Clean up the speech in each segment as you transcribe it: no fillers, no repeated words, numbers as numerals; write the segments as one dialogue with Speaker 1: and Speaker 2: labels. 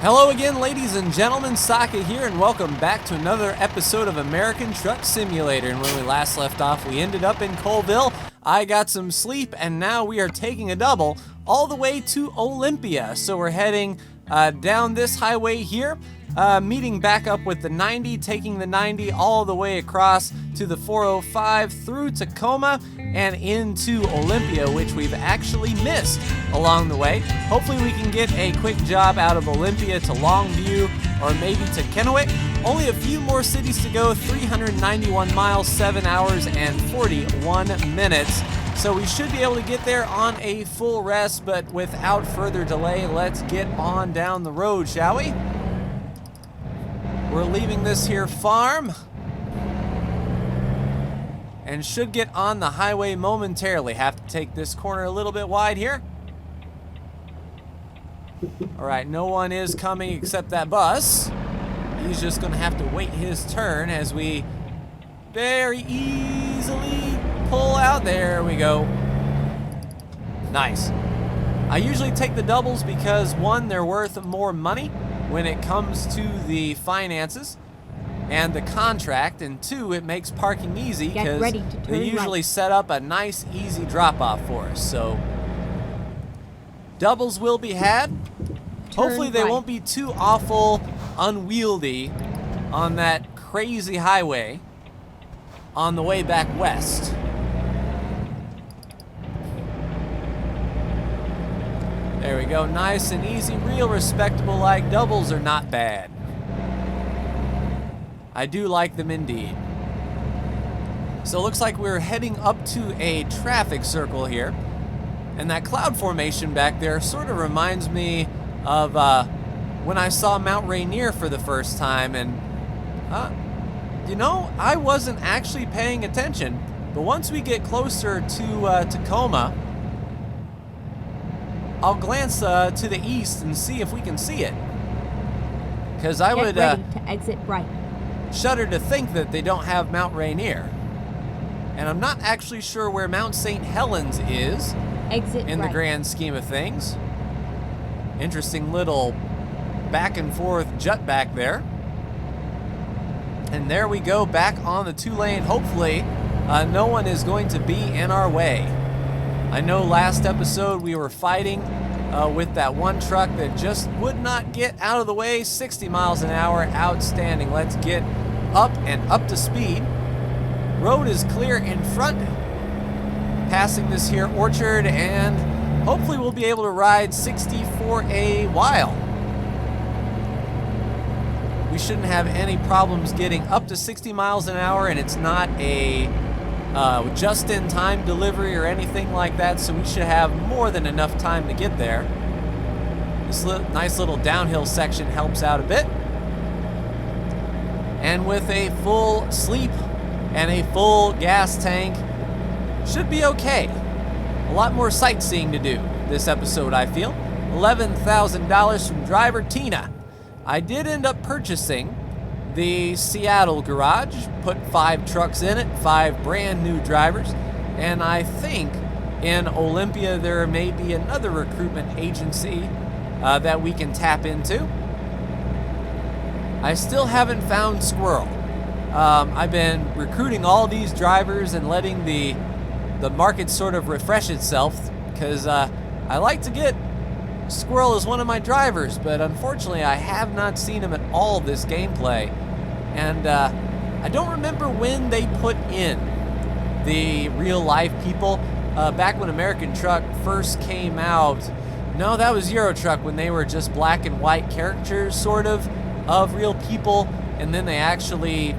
Speaker 1: Hello again, ladies and gentlemen, Saka here, and welcome back to another episode of American Truck Simulator. And when we last left off, we ended up in Colville. I got some sleep, and now we are taking a double all the way to Olympia. So we're heading down this highway here, meeting back up with the 90, taking the 90 all the way across to the 405 through Tacoma and into Olympia, which we've actually missed along the way. Hopefully we can get a quick job out of Olympia to Longview or maybe to Kennewick. Only a few more cities to go, 391 miles, 7 hours and 41 minutes. So we should be able to get there on a full rest, but without further delay, let's get on down the road, shall we? We're leaving this here farm and should get on the highway momentarily. Have to take this corner a little bit wide here. All right, no one is coming except that bus. He's just gonna have to wait his turn as we very easily pull out. There we go. Nice. I usually take the doubles because one, they're worth more money when it comes to the finances and the contract, and two, it makes parking easy because they usually set up a nice easy drop-off for us. So doubles will be had. Hopefully they won't be too awful unwieldy on that crazy highway on the way back west. There we go, nice and easy, real respectable. Like doubles are not bad. I do like them indeed. So it looks like we're heading up to a traffic circle here. And that cloud formation back there sort of reminds me of when I saw Mount Rainier for the first time. And, you know, I wasn't actually paying attention. But once we get closer to Tacoma, I'll glance to the east and see if we can see it. Because I would
Speaker 2: ready to exit right.
Speaker 1: Shudder to think that they don't have Mount Rainier. And I'm not actually sure where Mount St. Helens is in the grand scheme of things. Interesting little back and forth jut back there. And there we go, back on the 2-lane. Hopefully no one is going to be in our way. I know last episode we were fighting with that one truck that just would not get out of the way. 60 miles an hour, outstanding. Let's get up and up to speed. Road is clear in front. Passing this here orchard, and hopefully we'll be able to ride 60 for a while. We shouldn't have any problems getting up to 60 miles an hour, and it's not a just-in-time delivery or anything like that, so we should have more than enough time to get there. This nice little downhill section helps out a bit. And with a full sleep and a full gas tank, should be okay. A lot more sightseeing to do this episode, I feel. $11,000 from driver Tina. I did end up purchasing the Seattle garage, put 5 trucks in it, 5 brand new drivers, and I think in Olympia there may be another recruitment agency that we can tap into. I still haven't found Squirrel. I've been recruiting all these drivers and letting the market sort of refresh itself, because I like to get Squirrel as one of my drivers, but unfortunately I have not seen him at all this gameplay. And I don't remember when they put in the real life people. Back when American Truck first came out, no, that was Euro Truck, when they were just black and white characters sort of real people, and then they actually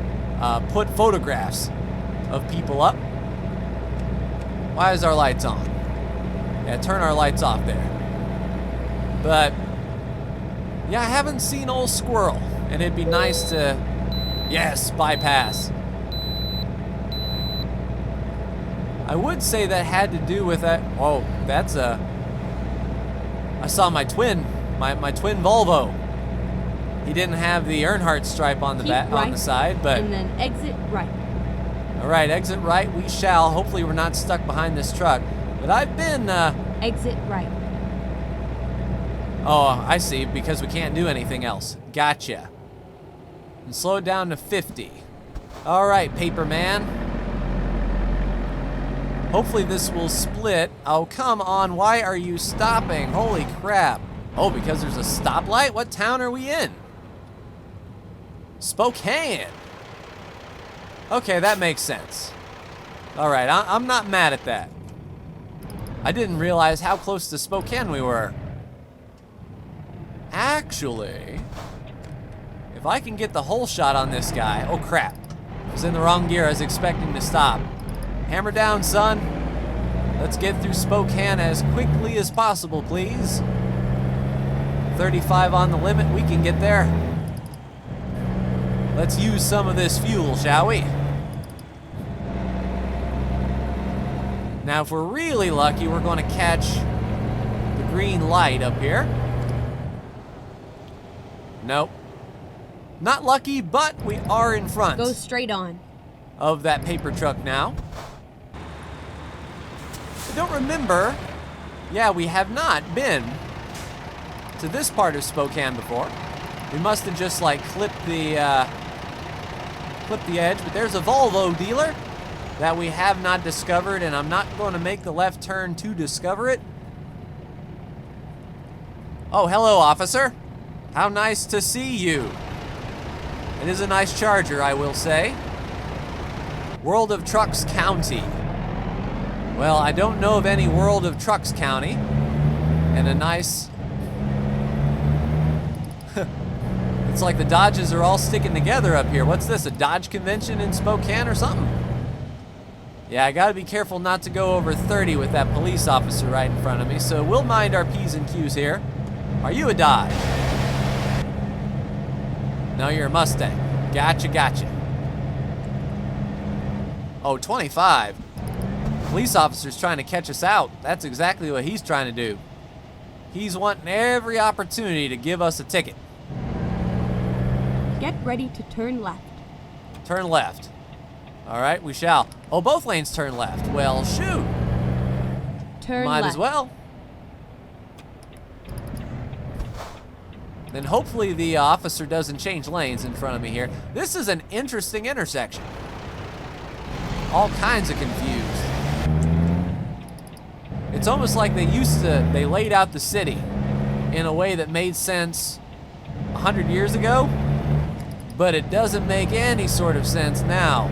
Speaker 1: put photographs of people up. Why is our lights on? Yeah, turn our lights off there. But yeah, I haven't seen old Squirrel, and it'd be nice to, yes, bypass. I would say that had to do with that. Oh, that's I saw my twin Volvo. He didn't have the Earnhardt stripe on the back, on the side, but.
Speaker 2: And then exit right.
Speaker 1: All right, exit right. We shall. Hopefully, we're not stuck behind this truck. But I've been.
Speaker 2: Exit right.
Speaker 1: Oh, I see, because we can't do anything else. Gotcha. And slow it down to 50. All right, paper man. Hopefully this will split. Oh, come on, why are you stopping? Holy crap. Oh, because there's a stoplight? What town are we in? Spokane. Okay, that makes sense. All right, I'm not mad at that. I didn't realize how close to Spokane we were. Actually, if I can get the whole shot on this guy. Oh crap, I was in the wrong gear. I was expecting to stop. Hammer down, son. Let's get through Spokane as quickly as possible, please. 35 on the limit, we can get there. Let's use some of this fuel, shall we? Now, if we're really lucky, we're going to catch the green light up here. Nope. Not lucky, but we are in front.
Speaker 2: Go straight on.
Speaker 1: Of that paper truck now. I don't remember. Yeah, we have not been to this part of Spokane before. We must have just like clipped the edge, but there's a Volvo dealer that we have not discovered, and I'm not going to make the left turn to discover it. Oh, hello, officer. How nice to see you. It is a nice Charger, I will say. World of Trucks County. Well, I don't know of any World of Trucks County. And a nice... It's like the Dodges are all sticking together up here. What's this, a Dodge convention in Spokane or something? Yeah, I gotta be careful not to go over 30 with that police officer right in front of me, so we'll mind our P's and Q's here. Are you a Dodge? No, you're a Mustang. Gotcha, gotcha. Oh, 25. Police officer's trying to catch us out. That's exactly what he's trying to do. He's wanting every opportunity to give us a ticket.
Speaker 2: Get ready to turn left.
Speaker 1: Turn left. All right, we shall. Oh, both lanes turn left. Well, shoot.
Speaker 2: Turn
Speaker 1: Might
Speaker 2: left.
Speaker 1: as well. Then hopefully the officer doesn't change lanes in front of me here. This is an interesting intersection. All kinds of confused. It's almost like they laid out the city in a way that made sense 100 years ago, but it doesn't make any sort of sense now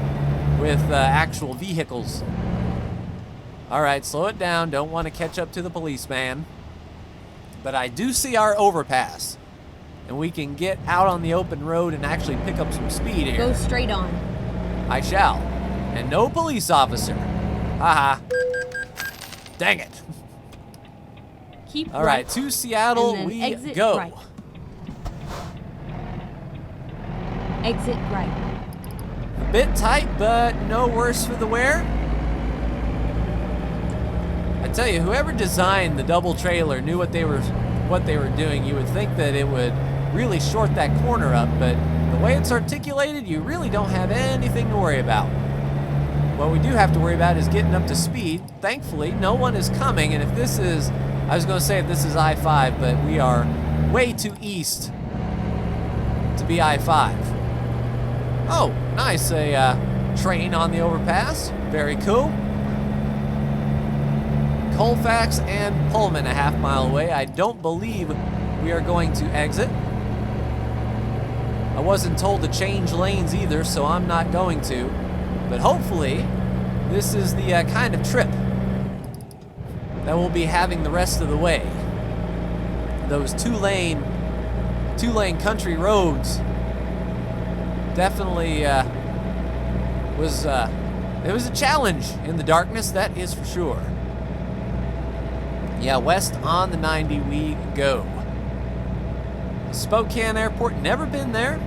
Speaker 1: with actual vehicles. All right, slow it down. Don't want to catch up to the policeman. But I do see our overpass, and we can get out on the open road and actually pick up some speed here.
Speaker 2: Go straight on.
Speaker 1: I shall. And no police officer. Haha. Dang it.
Speaker 2: Keep
Speaker 1: All right,
Speaker 2: right.
Speaker 1: to Seattle
Speaker 2: and then
Speaker 1: we
Speaker 2: exit
Speaker 1: go.
Speaker 2: Right. Exit right.
Speaker 1: A bit tight, but no worse for the wear. I tell you, whoever designed the double trailer knew what they were doing. You would think that it would really short that corner up, but the way it's articulated, you really don't have anything to worry about. What we do have to worry about is getting up to speed. Thankfully, no one is coming, and if this is, I was going to say if this is I-5, but we are way too east to be I-5. Oh, nice, a train on the overpass. Very cool. Colfax and Pullman a half-mile away. I don't believe we are going to exit. I wasn't told to change lanes either, so I'm not going to. But hopefully, this is the kind of trip that we'll be having the rest of the way. Those two-lane country roads definitely it was a challenge in the darkness, that is for sure. Yeah, west on the 90 we go. Spokane Airport, never been there.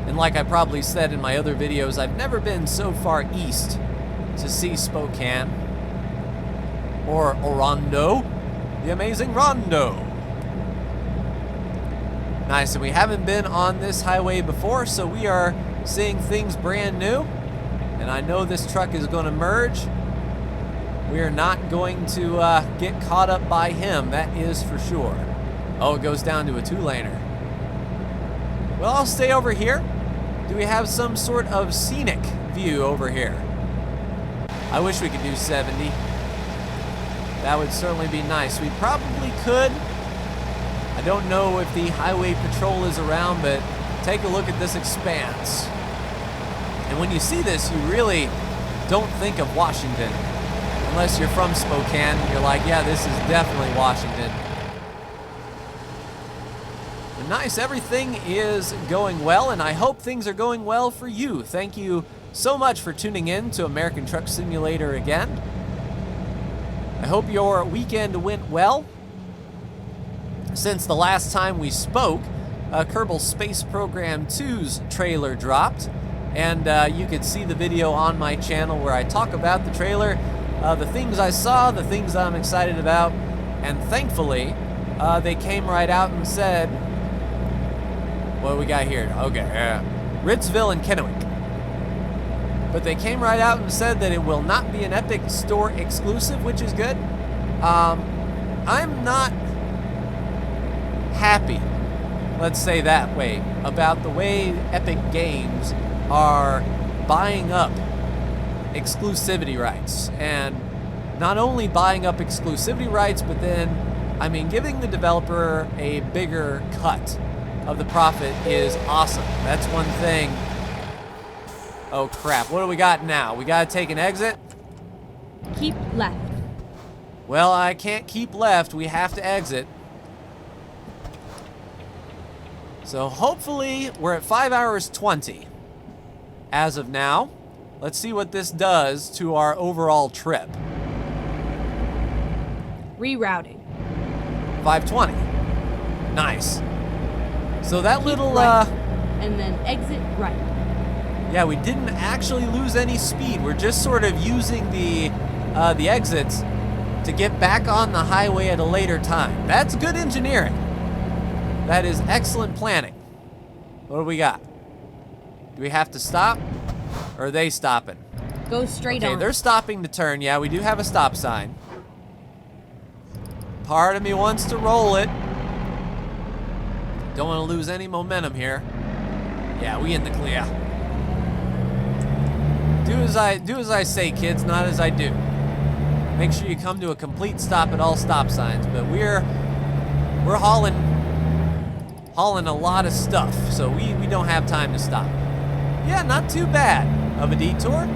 Speaker 1: And like I probably said in my other videos, I've never been so far east to see Spokane. Or Orondo, the amazing Rondo. Nice, and we haven't been on this highway before, so we are seeing things brand new. And I know this truck is going to merge We are not going to get caught up by him, that is for sure. Oh, it goes down to a 2-laner. Well, I'll stay over here. Do we have some sort of scenic view over here? I wish we could do 70. That would certainly be nice. We probably could. I don't know if the highway patrol is around, but take a look at this expanse. And when you see this, you really don't think of Washington. Unless you're from Spokane, you're like, yeah, this is definitely Washington. But nice, everything is going well, and I hope things are going well for you. Thank you so much for tuning in to American Truck Simulator again. I hope your weekend went well. Since the last time we spoke, Kerbal Space Program 2's trailer dropped, and you could see the video on my channel where I talk about the trailer, the things I saw, the things I'm excited about, and thankfully, they came right out and said, what do we got here? Okay, Ritzville and Kennewick. But they came right out and said that it will not be an Epic Store exclusive, which is good. I'm not happy, let's say that way, about the way Epic Games are buying up exclusivity rights. And not only buying up exclusivity rights, but then, I mean, giving the developer a bigger cut of the profit is awesome. That's one thing. Oh crap, what do we got now? We gotta take an exit?
Speaker 2: Keep left.
Speaker 1: Well, I can't keep left, we have to exit. So hopefully we're at 5 hours 20 as of now. Let's see what this does to our overall trip.
Speaker 2: Rerouting.
Speaker 1: 520. Nice. So that
Speaker 2: Keep
Speaker 1: little,
Speaker 2: right, and then exit right.
Speaker 1: yeah, we didn't actually lose any speed. We're just sort of using the exits to get back on the highway at a later time. That's good engineering. That is excellent planning. What do we got? Do we have to stop? Or are they stopping?
Speaker 2: Go straight on.
Speaker 1: Okay, they're stopping to turn. Yeah, we do have a stop sign. Part of me wants to roll it. Don't want to lose any momentum here. Yeah, we in the clear. Do as I say, kids, not as I do. Make sure you come to a complete stop at all stop signs. But we're hauling a lot of stuff, so we don't have time to stop. Yeah, not too bad of a detour.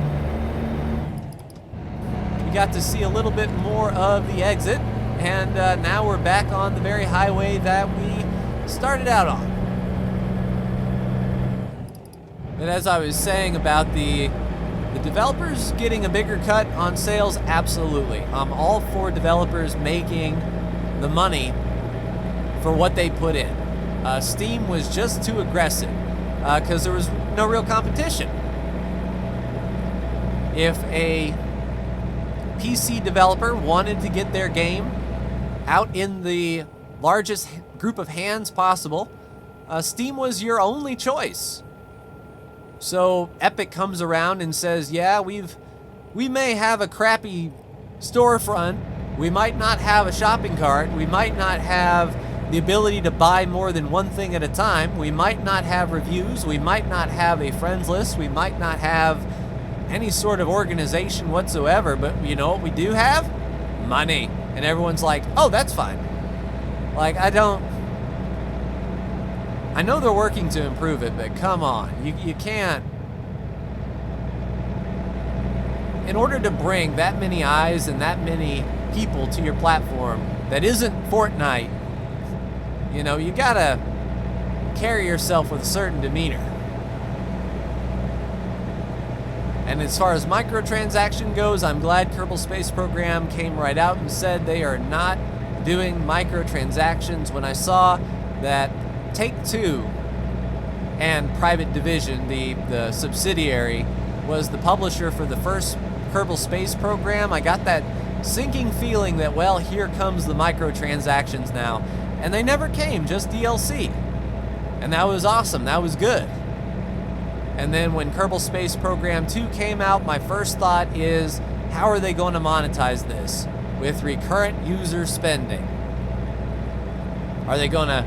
Speaker 1: We got to see a little bit more of the exit, and now we're back on the very highway that we started out on. But as I was saying about the developers getting a bigger cut on sales, absolutely. I'm all for developers making the money for what they put in. Steam was just too aggressive because there was no real competition. If a PC developer wanted to get their game out in the largest group of hands possible, Steam was your only choice. So Epic comes around and says, yeah, we may have a crappy storefront, we might not have a shopping cart, we might not have the ability to buy more than one thing at a time, we might not have reviews, we might not have a friends list, we might not have any sort of organization whatsoever, but you know what we do have? Money. And everyone's like, oh, that's fine. Like, I know they're working to improve it, but come on, you can't. In order to bring that many eyes and that many people to your platform that isn't Fortnite, you know, you gotta carry yourself with a certain demeanor. And as far as microtransaction goes, I'm glad Kerbal Space Program came right out and said they are not doing microtransactions. When I saw that Take-Two and Private Division, the subsidiary, was the publisher for the first Kerbal Space Program, I got that sinking feeling that, well, here comes the microtransactions now. And they never came, just DLC. And that was awesome, that was good. And then when Kerbal Space Program 2 came out, my first thought is, how are they going to monetize this? With recurrent user spending. Are they going to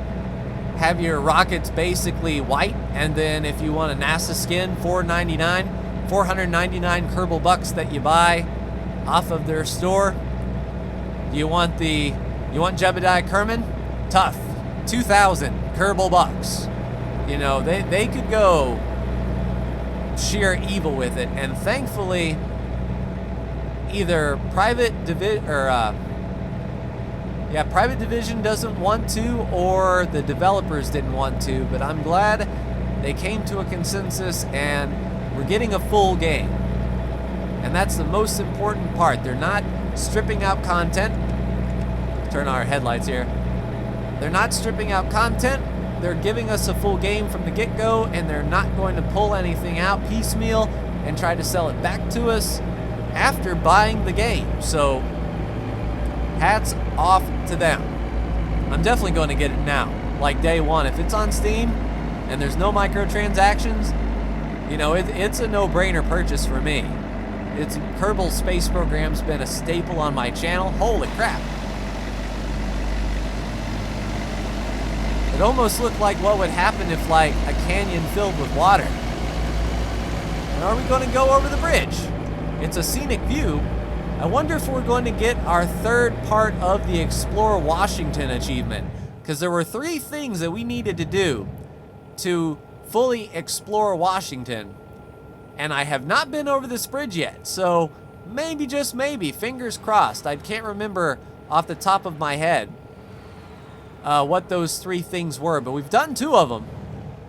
Speaker 1: have your rockets basically white, and then if you want a NASA skin, $499 Kerbal bucks that you buy off of their store? You want Jebediah Kerman? Tough. 2,000 Kerbal bucks. You know, they could go sheer evil with it, and thankfully either Private Division doesn't want to, or the developers didn't want to, but I'm glad they came to a consensus and we're getting a full game. And that's the most important part. They're not stripping out content. Turn on our headlights here. They're not stripping out content. They're giving us a full game from the get-go, and they're not going to pull anything out piecemeal and try to sell it back to us after buying the game. So hats off to them. I'm definitely going to get it now, like day one. If it's on Steam and there's no microtransactions, you know, it's a no-brainer purchase for me. It's Kerbal Space Program's been a staple on my channel. Holy crap. It almost looked like what would happen if, like, a canyon filled with water. And are we going to go over the bridge? It's a scenic view. I wonder if we're going to get our third part of the Explore Washington achievement, because there were 3 things that we needed to do to fully explore Washington, and I have not been over this bridge yet, so maybe, just maybe, fingers crossed. I can't remember off the top of my head what those 3 things were, but we've done 2 of them.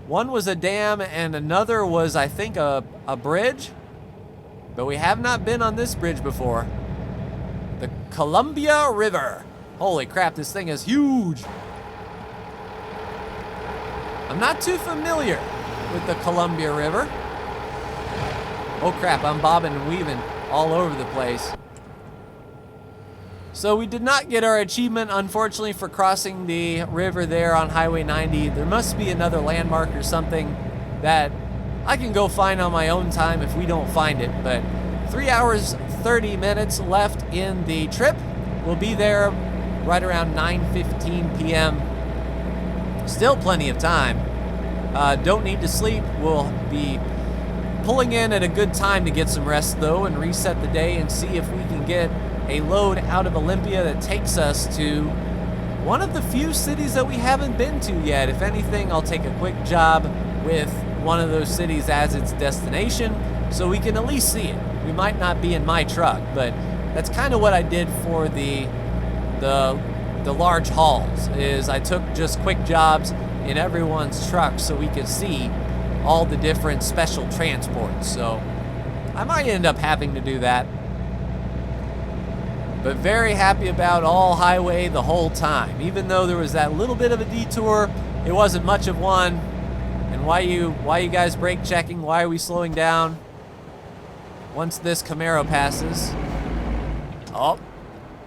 Speaker 1: One was a dam and another was, I think, a bridge, but we have not been on this bridge before. The Columbia River. Holy crap, this thing is huge. I'm not too familiar with the Columbia River. Oh crap, I'm bobbing and weaving all over the place. So we did not get our achievement, unfortunately, for crossing the river there on Highway 90. There must be another landmark or something that I can go find on my own time if we don't find it. But 3 hours, 30 minutes left in the trip. We'll be there right around 9:15 p.m. Still plenty of time. Don't need to sleep. We'll be pulling in at a good time to get some rest, though, and reset the day and see if we can get a load out of Olympia that takes us to one of the few cities that we haven't been to yet. If anything, I'll take a quick job with one of those cities as its destination so we can at least see it. We might not be in my truck, but that's kind of what I did for the large hauls, is I took just quick jobs in everyone's truck so we could see all the different special transports. So I might end up having to do that. But very happy about all highway the whole time. Even though there was that little bit of a detour, it wasn't much of one. And why you guys brake checking? Why are we slowing down? Once this Camaro passes. Oh,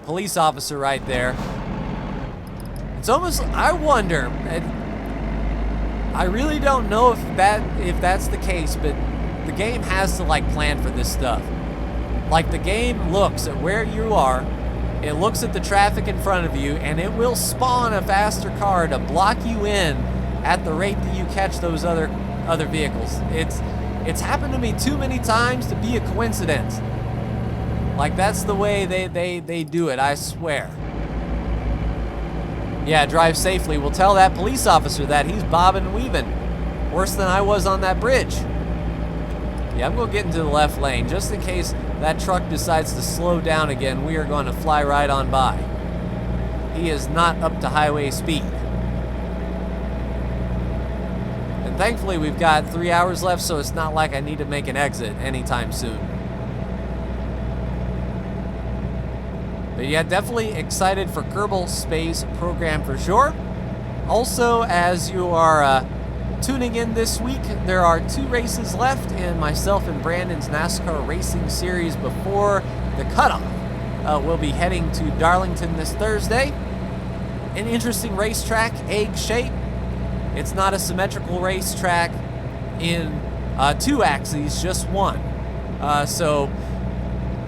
Speaker 1: police officer right there. It's almost, I wonder, I really don't know if that's the case, but the game has to, like, plan for this stuff. Like, the game looks at where you are, it looks at the traffic in front of you, and it will spawn a faster car to block you in at the rate that you catch those other vehicles. It's happened to me too many times to be a coincidence. Like, that's the way they do it, I swear. Yeah, drive safely. We'll tell that police officer that. He's bobbing and weaving. Worse than I was on that bridge. Yeah, I'm going to get into the left lane. Just in case that truck decides to slow down again, we are going to fly right on by. He is not up to highway speed. And thankfully we've got 3 hours left, so it's not like I need to make an exit anytime soon. But yeah, definitely excited for Kerbal Space Program for sure. Also, as you are tuning in this week, there are 2 races left in myself and Brandon's NASCAR Racing Series before the cutoff. We'll be heading to Darlington this Thursday. An interesting racetrack, egg shape. It's not a symmetrical racetrack in 2 axes, just one. So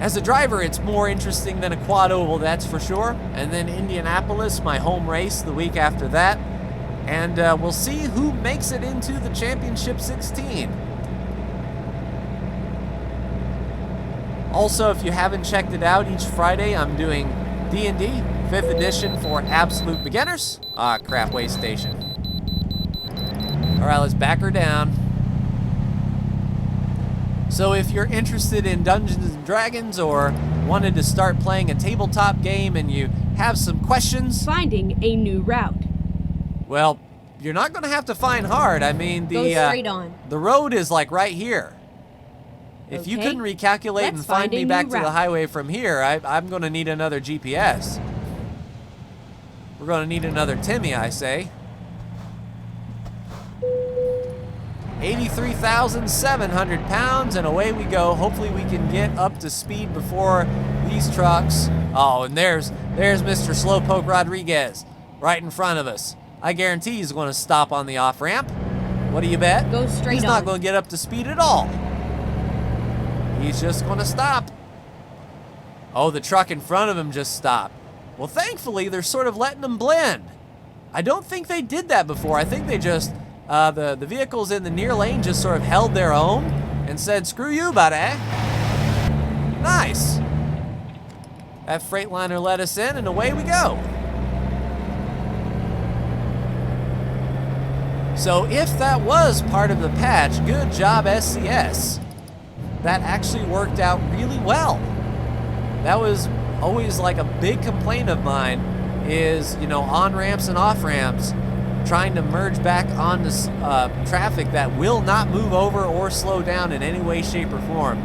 Speaker 1: As a driver, it's more interesting than a quad oval, that's for sure. And then Indianapolis, my home race, the week after that. And we'll see who makes it into the Championship 16. Also, if you haven't checked it out, each Friday I'm doing D&D 5th edition for absolute beginners. Ah, crap, way station. All right, let's back her down. So if you're interested in Dungeons and Dragons or wanted to start playing a tabletop game and you have some questions,
Speaker 2: Finding a new route.
Speaker 1: well, you're not going to have to find hard. I mean,
Speaker 2: Go straight on.
Speaker 1: the road is like right here. If you
Speaker 2: Okay.
Speaker 1: couldn't recalculate
Speaker 2: Let's
Speaker 1: and find
Speaker 2: find a
Speaker 1: me
Speaker 2: new
Speaker 1: back to the
Speaker 2: route.
Speaker 1: highway from here, I'm going to need another GPS. We're going to need another Timmy, I say. 83,700 pounds, and away we go. Hopefully we can get up to speed before these trucks. Oh, and there's Mr. Slowpoke Rodriguez right in front of us. I guarantee he's going to stop on the off-ramp. What do you bet?
Speaker 2: Go straight
Speaker 1: He's not
Speaker 2: on.
Speaker 1: going to get up to speed at all. He's just going to stop. Oh, the truck in front of him just stopped. Well, thankfully, they're sort of letting them blend. I don't think they did that before. I think they just, the vehicles in the near lane just sort of held their own and said, screw you, buddy. Nice. That Freightliner let us in, and away we go. So if that was part of the patch, good job, SCS. That actually worked out really well. That was always like a big complaint of mine is, you know, on-ramps and off-ramps trying to merge back onto traffic that will not move over or slow down in any way, shape, or form.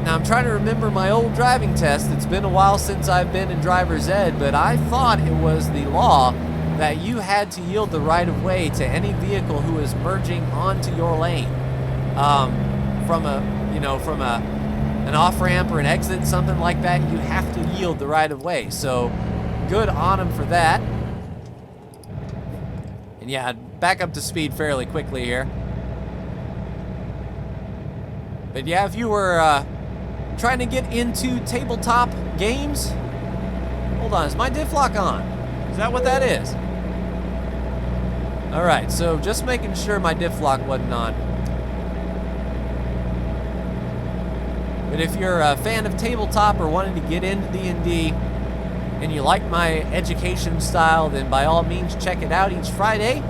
Speaker 1: Now, I'm trying to remember my old driving test. It's been a while since I've been in driver's ed, but I thought it was the law that you had to yield the right-of-way to any vehicle who is merging onto your lane. From an off-ramp or an exit, something like that, you have to yield the right-of-way. So good on them for that. And yeah, back up to speed fairly quickly here. But yeah, if you were trying to get into tabletop games, hold on, is my diff lock on? Is that what that is? All right, so just making sure my diff lock wasn't on. But if you're a fan of tabletop or wanting to get into D&D and you like my education style, then by all means check it out each Friday.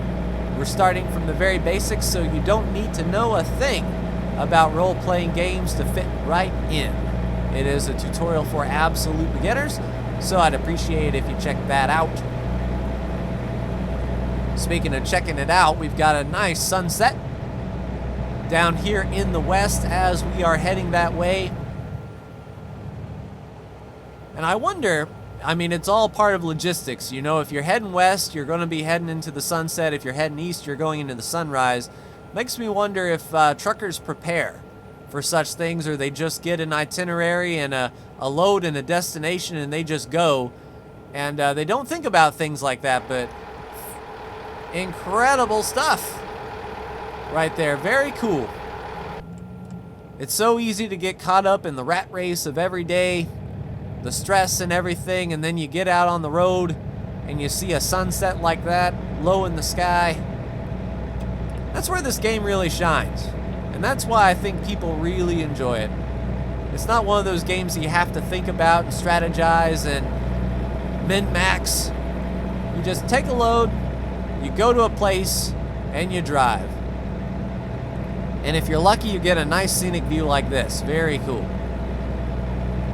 Speaker 1: We're starting from the very basics, so you don't need to know a thing about role-playing games to fit right in. It is a tutorial for absolute beginners, so I'd appreciate it if you check that out. Speaking of checking it out, we've got a nice sunset down here in the west as we are heading that way. And I wonder, I mean, it's all part of logistics. You know, if you're heading west, you're going to be heading into the sunset. If you're heading east, you're going into the sunrise. Makes me wonder if truckers prepare for such things, or they just get an itinerary and a load and a destination and they just go. And they don't think about things like that, but incredible stuff right there. Very cool. It's so easy to get caught up in the rat race of every day, the stress and everything, and then you get out on the road and you see a sunset like that low in the sky. That's where this game really shines, and that's why I think people really enjoy it. It's not one of those games that you have to think about and strategize and min-max. You just take a load, you go to a place, and you drive. And if you're lucky, you get a nice scenic view like this. Very cool.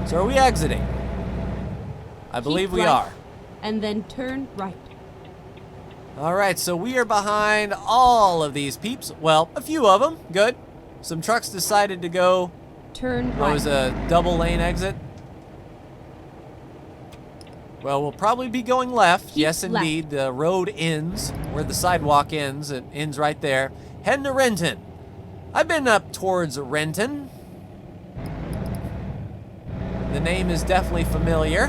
Speaker 1: So are we exiting? I believe we are.
Speaker 2: And then turn right.
Speaker 1: All right, so we are behind all of these peeps. Well, a few of them. Good. Some trucks decided to go.
Speaker 2: Turn
Speaker 1: Oh,
Speaker 2: right.
Speaker 1: it was a double lane exit. Well, we'll probably be going left. Yes,
Speaker 2: left.
Speaker 1: indeed. The road ends where the sidewalk ends. It ends right there. Heading to Renton. I've been up towards Renton. The name is definitely familiar.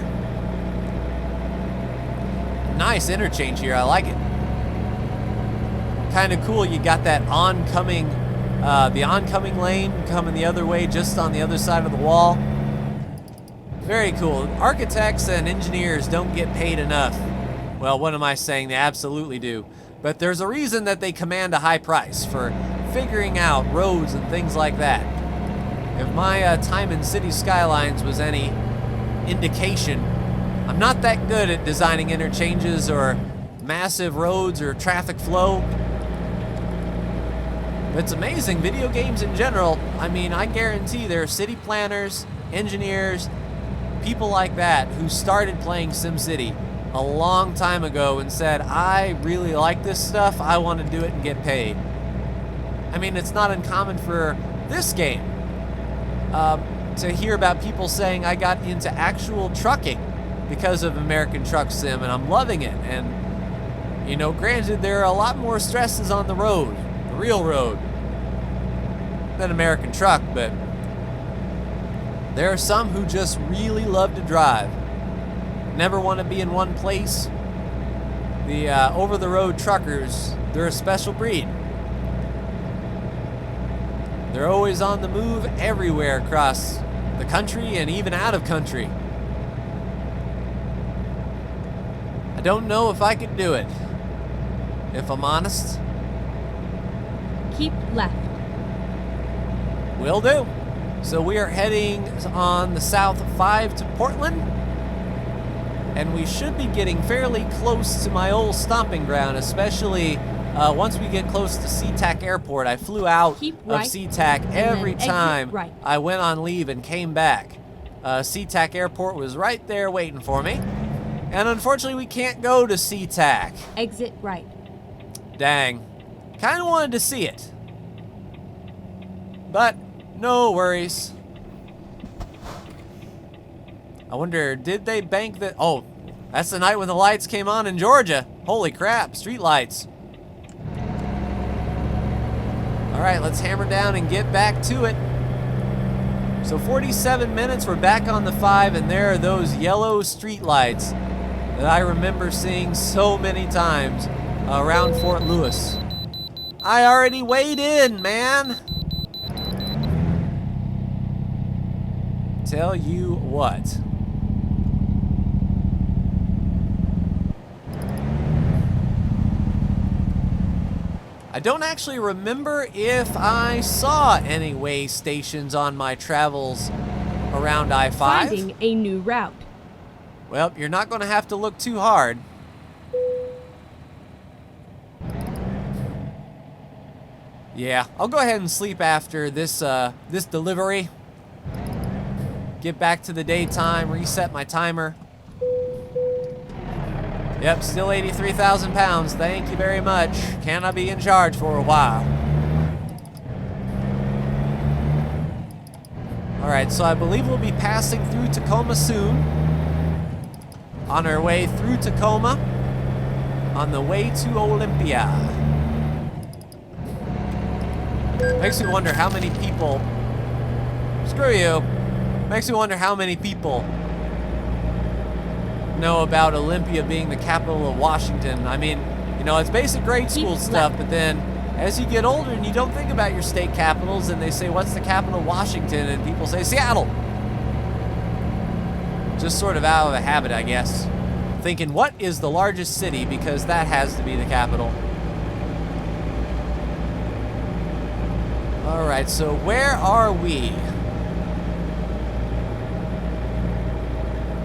Speaker 1: Nice interchange here. I like it. Kind of cool. You got that oncoming The oncoming lane coming the other way, just on the other side of the wall. Very cool. Architects and engineers don't get paid enough. Well, what am I saying? They absolutely do. But there's a reason that they command a high price for figuring out roads and things like that. If my time in city skylines was any indication, I'm not that good at designing interchanges or massive roads or traffic flow. But it's amazing, video games in general, I mean, I guarantee there are city planners, engineers, people like that who started playing SimCity a long time ago and said, I really like this stuff, I want to do it and get paid. I mean, it's not uncommon for this game to hear about people saying, I got into actual trucking because of American Truck Sim and I'm loving it. And, you know, granted, there are a lot more stresses on the road, the real road, than American Truck, but there are some who just really love to drive. Never want to be in one place. The over-the-road truckers, they're a special breed. They're always on the move everywhere across the country and even out of country. I don't know if I could do it, if I'm honest.
Speaker 2: Keep left.
Speaker 1: Will do. So we are heading on the South 5 to Portland. And we should be getting fairly close to my old stomping ground, especially once we get close to SeaTac Airport. I flew out of SeaTac every time I went on leave and came back. SeaTac Airport was right there waiting for me. And unfortunately, we can't go to SeaTac.
Speaker 2: Exit right.
Speaker 1: Dang. Kind of wanted to see it. But no worries. I wonder, did they bank the... Oh, that's the night when the lights came on in Georgia. Holy crap, street lights. All right, let's hammer down and get back to it. So 47 minutes, we're back on the 5, and there are those yellow street lights that I remember seeing so many times around Fort Lewis. I already weighed in, man. Tell you what. I don't actually remember if I saw any weigh stations on my travels around I-5.
Speaker 2: Finding a new route.
Speaker 1: Well, you're not going to have to look too hard. Yeah, I'll go ahead and sleep after this this delivery. Get back to the daytime, reset my timer. Yep, still 83,000 pounds. Thank you very much. Can I be in charge for a while? All right, so I believe we'll be passing through Tacoma soon. On our way through Tacoma, on the way to Olympia. Makes me wonder how many people... Screw you. Makes me wonder how many people know about Olympia being the capital of Washington. I mean, you know, it's basic grade school stuff, but then as you get older and you don't think about your state capitals and they say, what's the capital of Washington? And people say, Seattle. Just sort of out of a habit, I guess. Thinking, what is the largest city? Because that has to be the capital. All right, so where are we?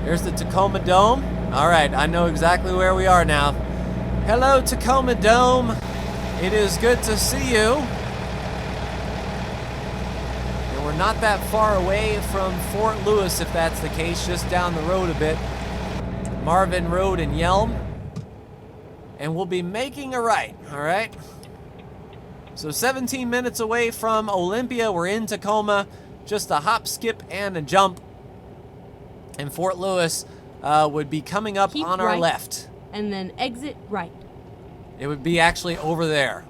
Speaker 1: There's the Tacoma Dome. All right, I know exactly where we are now. Hello, Tacoma Dome. It is good to see you. And we're not that far away from Fort Lewis, if that's the case, just down the road a bit. Marvin Road and Yelm. And we'll be making a right, all right? So 17 minutes away from Olympia, we're in Tacoma. Just a hop, skip, and a jump. And Fort Lewis would be coming up on our left.
Speaker 2: And then exit right.
Speaker 1: It would be actually over there.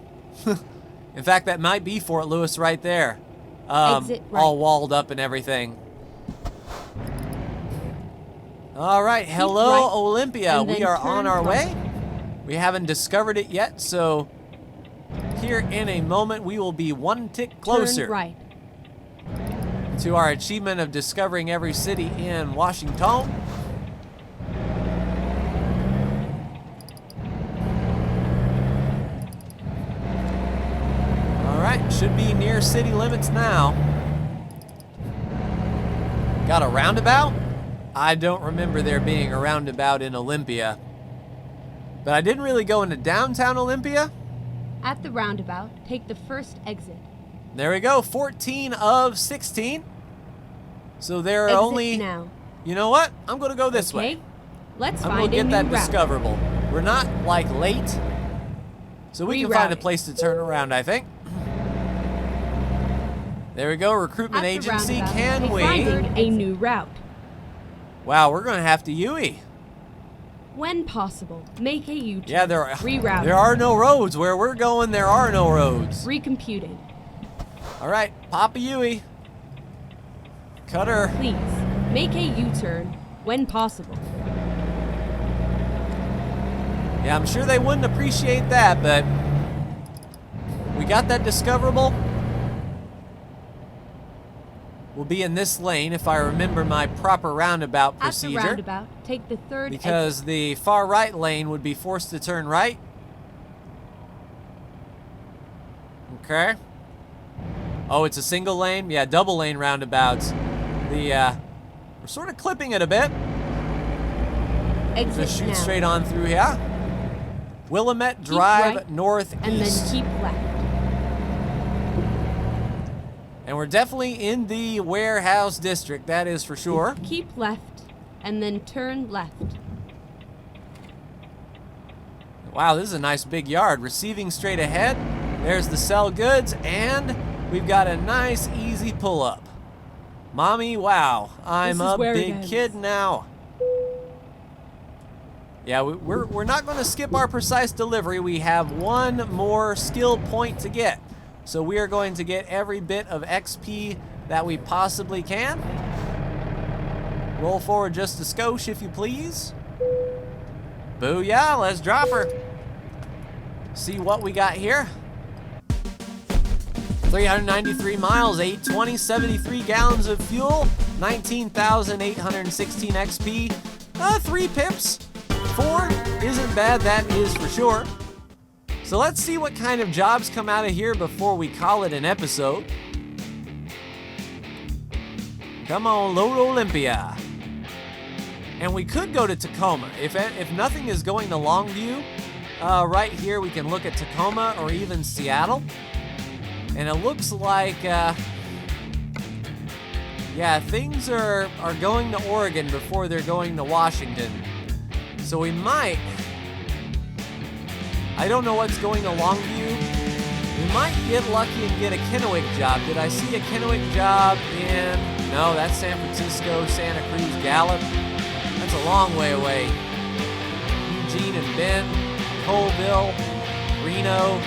Speaker 1: In fact, that might be Fort Lewis right there.
Speaker 2: Exit right.
Speaker 1: All walled up and everything. All right, hello,
Speaker 2: right,
Speaker 1: Olympia. We are on our
Speaker 2: right.
Speaker 1: way. We haven't discovered it yet, so here in a moment. We will be one tick closer
Speaker 2: Turn right.
Speaker 1: to our achievement of discovering every city in Washington. All right, should be near city limits now. Got a roundabout? I don't remember there being a roundabout in Olympia. But I didn't really go into downtown Olympia.
Speaker 2: At the roundabout, take the first exit.
Speaker 1: There we go, 14 of 16. So there are
Speaker 2: Exit
Speaker 1: only,
Speaker 2: now.
Speaker 1: you know what? I'm gonna go this way.
Speaker 2: Okay, let's
Speaker 1: I'm gonna
Speaker 2: find a
Speaker 1: get
Speaker 2: new
Speaker 1: that
Speaker 2: route.
Speaker 1: discoverable. We're not like late, so we can find a
Speaker 2: Rerouting.
Speaker 1: place to turn around, I think. There we go, recruitment
Speaker 2: At the
Speaker 1: agency,
Speaker 2: roundabout,
Speaker 1: can
Speaker 2: take
Speaker 1: we?
Speaker 2: finding a new route.
Speaker 1: Wow, we're gonna have to UE.
Speaker 2: When possible, make a U-turn.
Speaker 1: Yeah, there
Speaker 2: Rerouting.
Speaker 1: are no roads. Where we're going, there are no roads.
Speaker 2: Recomputing.
Speaker 1: All right, pop a UE. Cutter.
Speaker 2: Please, make a U-turn when possible.
Speaker 1: Yeah, I'm sure they wouldn't appreciate that, but we got that discoverable. We'll be in this lane if I remember my proper roundabout
Speaker 2: At
Speaker 1: procedure.
Speaker 2: the roundabout, take the third
Speaker 1: Because
Speaker 2: exit.
Speaker 1: the far right lane would be forced to turn right. Okay. Oh, it's a single lane? Yeah, double lane roundabouts. We're sort of clipping it a bit.
Speaker 2: Exit
Speaker 1: Just shoot
Speaker 2: now.
Speaker 1: straight on through here. Willamette
Speaker 2: Keep
Speaker 1: Drive
Speaker 2: right,
Speaker 1: northeast.
Speaker 2: And then keep left.
Speaker 1: And we're definitely in the warehouse district, that is for sure.
Speaker 2: Keep left, and then turn left.
Speaker 1: Wow, this is a nice big yard. Receiving straight ahead. There's the sell goods, and we've got a nice easy pull-up. Mommy, wow, I'm
Speaker 2: This is
Speaker 1: a
Speaker 2: where it
Speaker 1: big
Speaker 2: ends.
Speaker 1: kid now. Yeah, we're not going to skip our precise delivery. We have one more skill point to get. So we are going to get every bit of XP that we possibly can. Roll forward just a skosh, if you please. Booyah, let's drop her. See what we got here. 393 miles, 820, 73 gallons of fuel, 19,816 XP, 3 pips. 4 isn't bad, that is for sure. So let's see what kind of jobs come out of here before we call it an episode. Come on, load Olympia. And we could go to Tacoma. If nothing is going to Longview, right here we can look at Tacoma or even Seattle. And it looks like, yeah, things are going to Oregon before they're going to Washington. So we might, I don't know what's going to Longview. We might get lucky and get a Kennewick job. Did I see a Kennewick job in, no, that's San Francisco, Santa Cruz, Gallup. That's a long way away. Eugene and Bend, Colville, Reno.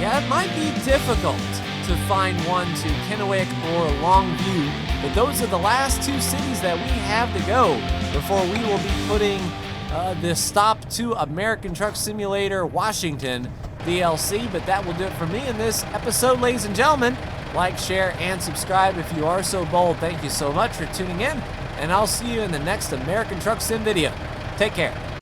Speaker 1: Yeah, it might be difficult to find one to Kennewick or Longview, but those are the last 2 cities that we have to go before we will be putting the stop to American Truck Simulator Washington DLC. But that will do it for me in this episode, ladies and gentlemen. Like, share, and subscribe if you are so bold. Thank you so much for tuning in, and I'll see you in the next American Truck Sim video. Take care.